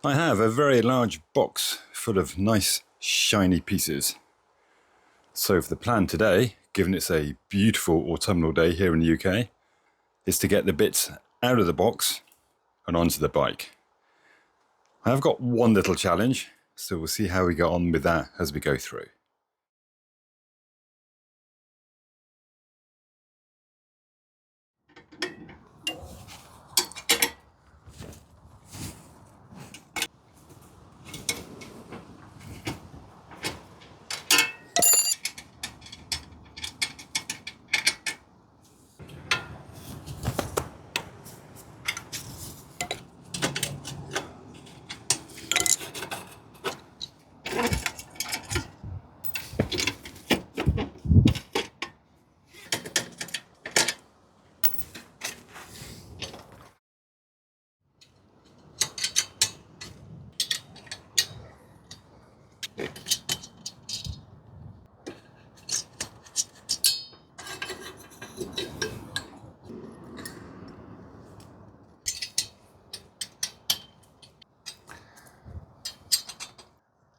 I have a very large box full of nice shiny pieces. So for the plan today, given it's a beautiful autumnal day here in the UK, is to get the bits out of the box and onto the bike. I've got one little challenge, so we'll see how we get on with that as we go through.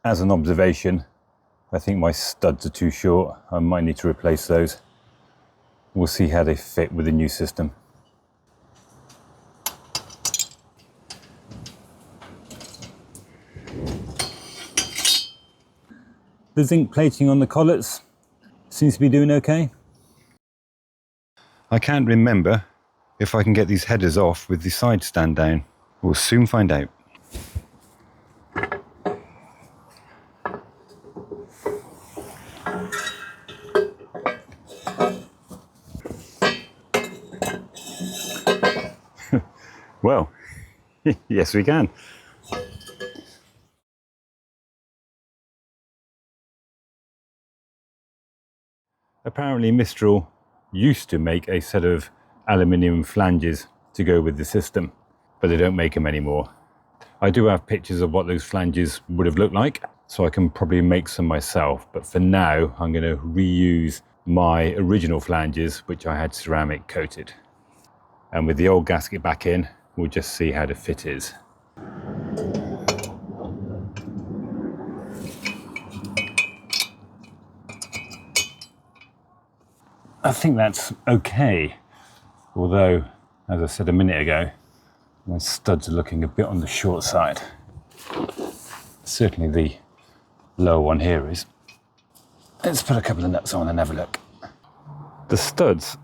As an observation, I think my studs are too short. I might need to replace those. We'll see how they fit with the new system. The zinc plating on the collets seems to be doing okay. I can't remember if I can get these headers off with the side stand down. We'll soon find out. Well, yes we can. Apparently Mistral used to make a set of aluminium flanges to go with the system, but they don't make them anymore. I do have pictures of what those flanges would have looked like, so I can probably make some myself, but for now I'm going to reuse my original flanges which I had ceramic coated. And with the old gasket back in, we'll just see how the fit is. I think that's okay, although, as I said a minute ago, my studs are looking a bit on the short side. Certainly the lower one here is. Let's put a couple of nuts on and have a look. The studs,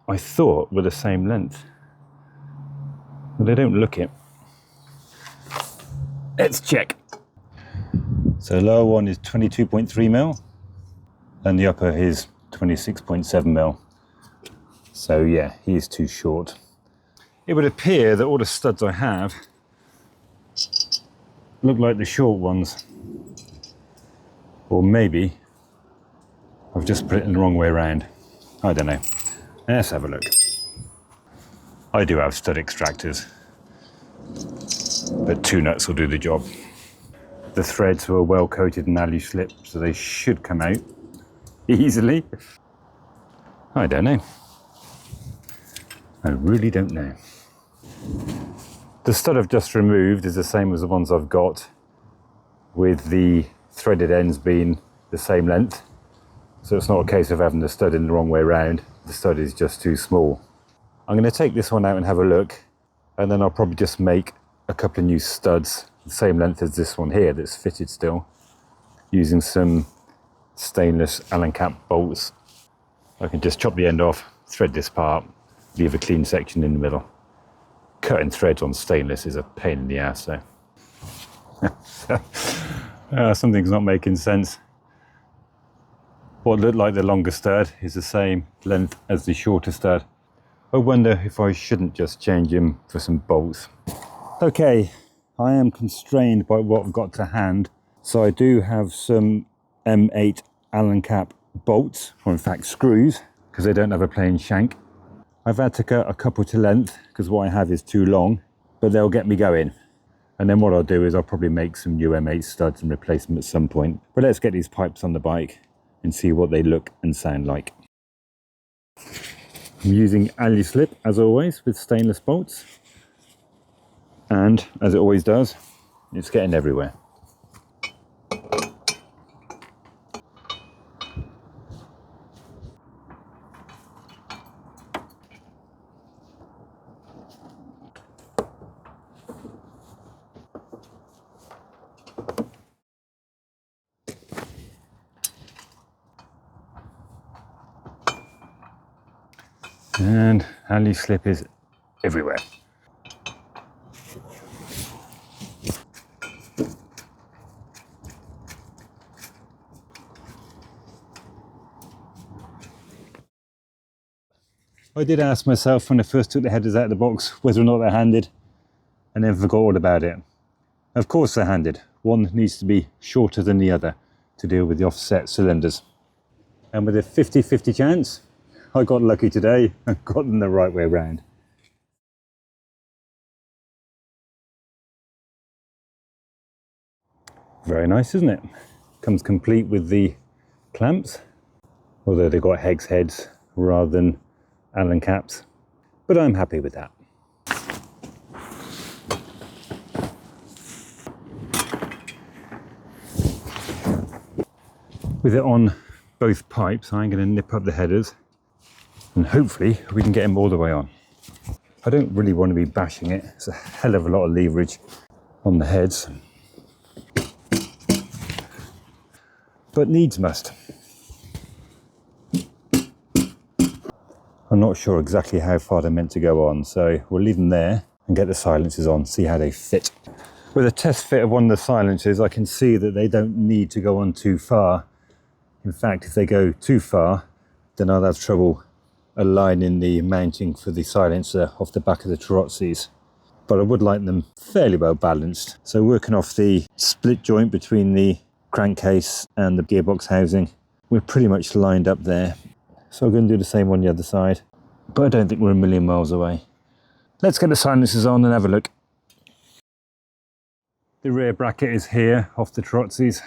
I thought, were the same length, but they don't look it. Let's check. So the lower one is 22.3mm and the upper is 26.7mm. So yeah, he is too short. It would appear that all the studs I have look like the short ones. Or maybe I've just put it in the wrong way around. I don't know. Let's have a look. I do have stud extractors, but 2 nuts will do the job. The threads were well coated in alu slip, so they should come out easily. I don't know. I really don't know. The stud I've just removed is the same as the ones I've got, with the threaded ends being the same length. So it's not a case of having the stud in the wrong way around. The stud is just too small. I'm going to take this one out and have a look, and then I'll probably just make a couple of new studs the same length as this one here that's fitted still, using some stainless Allen cap bolts. I can just chop the end off, thread this part, leave a clean section in the middle. Cutting threads on stainless is a pain in the ass though. Something's not making sense. What looked like the longer stud is the same length as the shorter stud. I wonder if I shouldn't just change him for some bolts. Okay, I am constrained by what I've got to hand, so I do have some M8 Allen cap bolts, or in fact screws, because they don't have a plain shank. I've had to cut a couple to length because what I have is too long, but they'll get me going. And then what I'll do is I'll probably make some new M8 studs and replace them at some point. But let's get these pipes on the bike and see what they look and sound like. I'm using alu slip as always with stainless bolts. And as it always does, It's getting everywhere. And alley slip is everywhere. I did ask myself when I first took the headers out of the box whether or not they're handed, and then forgot all about it. Of course they're handed. One needs to be shorter than the other to deal with the offset cylinders. And with a 50-50 chance, I got lucky today and got them the right way around. Very nice, isn't it? Comes complete with the clamps, although they've got hex heads rather than Allen caps, but I'm happy with that. With it on both pipes, I'm going to nip up the headers and hopefully we can get them all the way on. I don't really want to be bashing it. It's a hell of a lot of leverage on the heads, but needs must. I'm not sure exactly how far they're meant to go on, so we'll leave them there and get the silencers on, see how they fit. With a test fit of one of the silencers, I can see that they don't need to go on too far. In fact, if they go too far, then I'll have trouble aligning the mounting for the silencer off the back of the Tarozzis. But I would like them fairly well balanced. So working off the split joint between the crankcase and the gearbox housing, we're pretty much lined up there. So I'm going to do the same on the other side, but I don't think we're a million miles away. Let's get the silencers on and have a look. The rear bracket is here off the Tarozzis,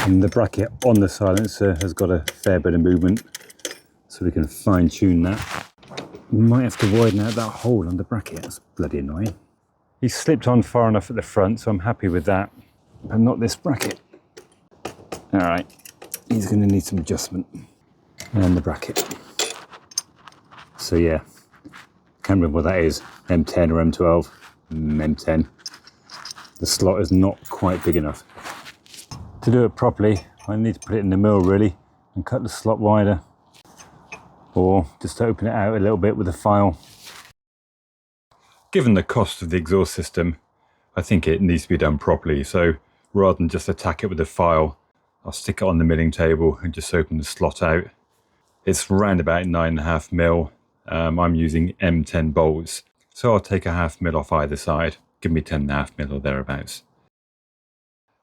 and the bracket on the silencer has got a fair bit of movement, so we can fine tune that. We might have to widen out that hole on the bracket, that's bloody annoying. He's slipped on far enough at the front, so I'm happy with that, but not this bracket. All right, he's going to need some adjustment. And the bracket. So yeah, can't remember what that is, M10 or M12, M10. The slot is not quite big enough. To do it properly, I need to put it in the mill really and cut the slot wider, or just open it out a little bit with a file. Given the cost of the exhaust system, I think it needs to be done properly, so rather than just attack it with a file, I'll stick it on the milling table and just open the slot out. It's around about 9.5 mil. I'm using M10 bolts, so I'll take a 0.5 mil off either side, give me 10.5 mil or thereabouts.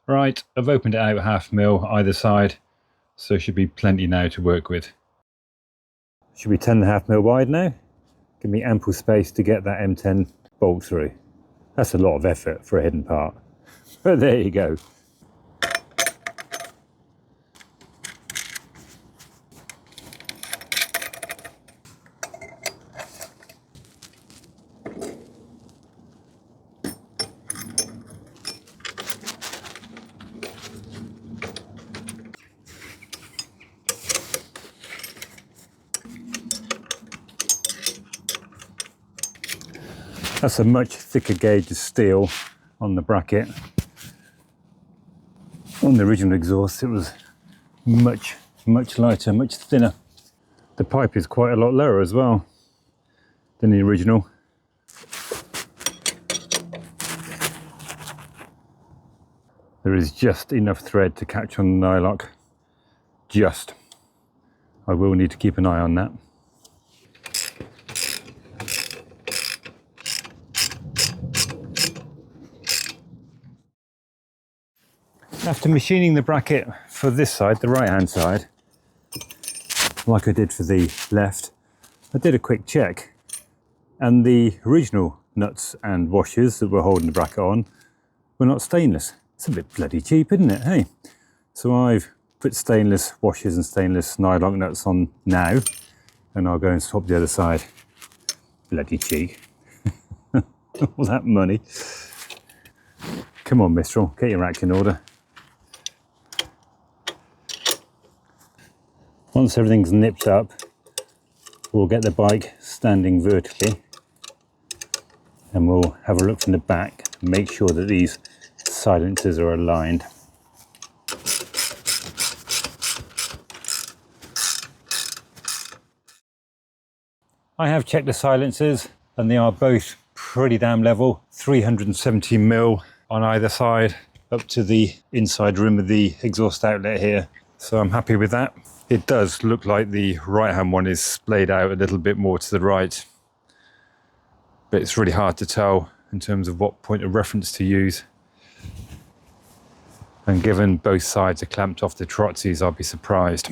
Right, I've opened it out 0.5 mil either side, so should be plenty now to work with. Should be 10.5 mil wide now. Give me ample space to get that M10 bolt through. That's a lot of effort for a hidden part, but there you go. That's a much thicker gauge of steel on the bracket. On the original exhaust it was much lighter, much thinner. The pipe is quite a lot lower as well than the original. There is just enough thread to catch on the nylock. Just. I will need to keep an eye on that. After machining the bracket for this side, the right hand side, like I did for the left, I did a quick check, and the original nuts and washers that were holding the bracket on were not stainless. It's a bit bloody cheap, isn't it, hey? So I've put stainless washers and stainless nylock nuts on now, and I'll go and swap the other side. Bloody cheek. All that money. Come on, Mistral, get your act in order. Once everything's nipped up, we'll get the bike standing vertically and we'll have a look from the back and make sure that these silencers are aligned. I have checked the silencers and they are both pretty damn level, 370mm on either side up to the inside rim of the exhaust outlet here. So I'm happy with that. It does look like the right hand one is splayed out a little bit more to the right, but it's really hard to tell in terms of what point of reference to use. And given both sides are clamped off the trotzies, I'll be surprised.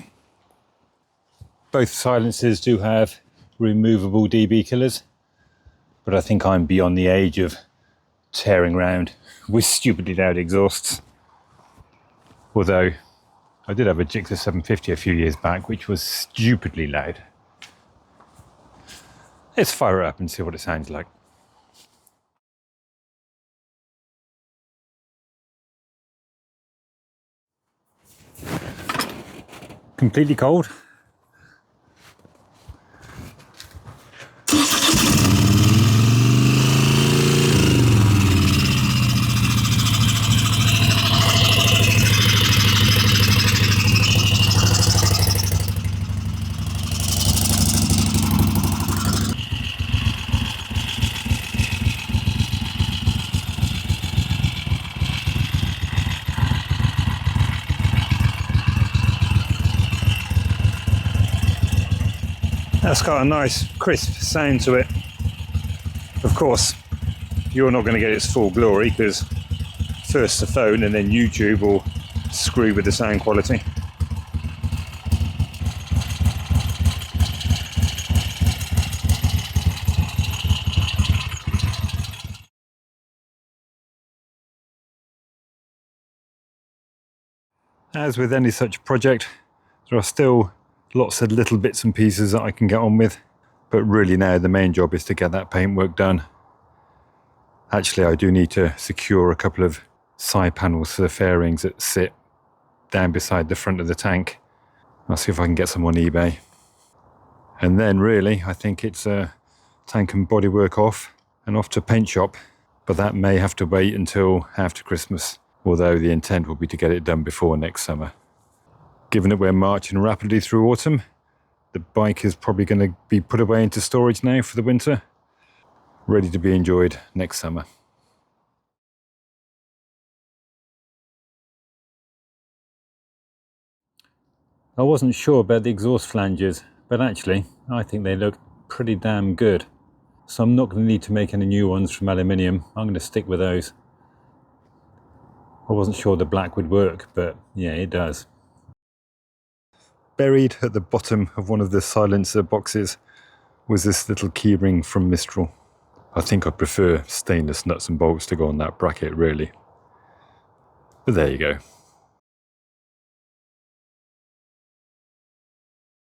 Both silencers do have removable dB killers, but I think I'm beyond the age of tearing around with stupidly loud exhausts. Although I did have a Gixxer 750 a few years back, which was stupidly loud. Let's fire it up and see what it sounds like. Completely cold. That's got a nice crisp sound to it. Of course, you're not going to get its full glory because first the phone and then YouTube will screw with the sound quality. As with any such project, there are still lots of little bits and pieces that I can get on with, but really now the main job is to get that paintwork done. Actually, I do need to secure a couple of side panels for the fairings that sit down beside the front of the tank. I'll see if I can get some on eBay. And then really, I think it's tank and bodywork off and off to paint shop, but that may have to wait until after Christmas, although the intent will be to get it done before next summer. Given that we're marching rapidly through autumn, the bike is probably going to be put away into storage now for the winter, ready to be enjoyed next summer. I wasn't sure about the exhaust flanges, but actually I think they look pretty damn good. So I'm not going to need to make any new ones from aluminium. I'm going to stick with those. I wasn't sure the black would work, but yeah, it does. Buried at the bottom of one of the silencer boxes was this little keyring from Mistral. I think I prefer stainless nuts and bolts to go on that bracket really. But there you go.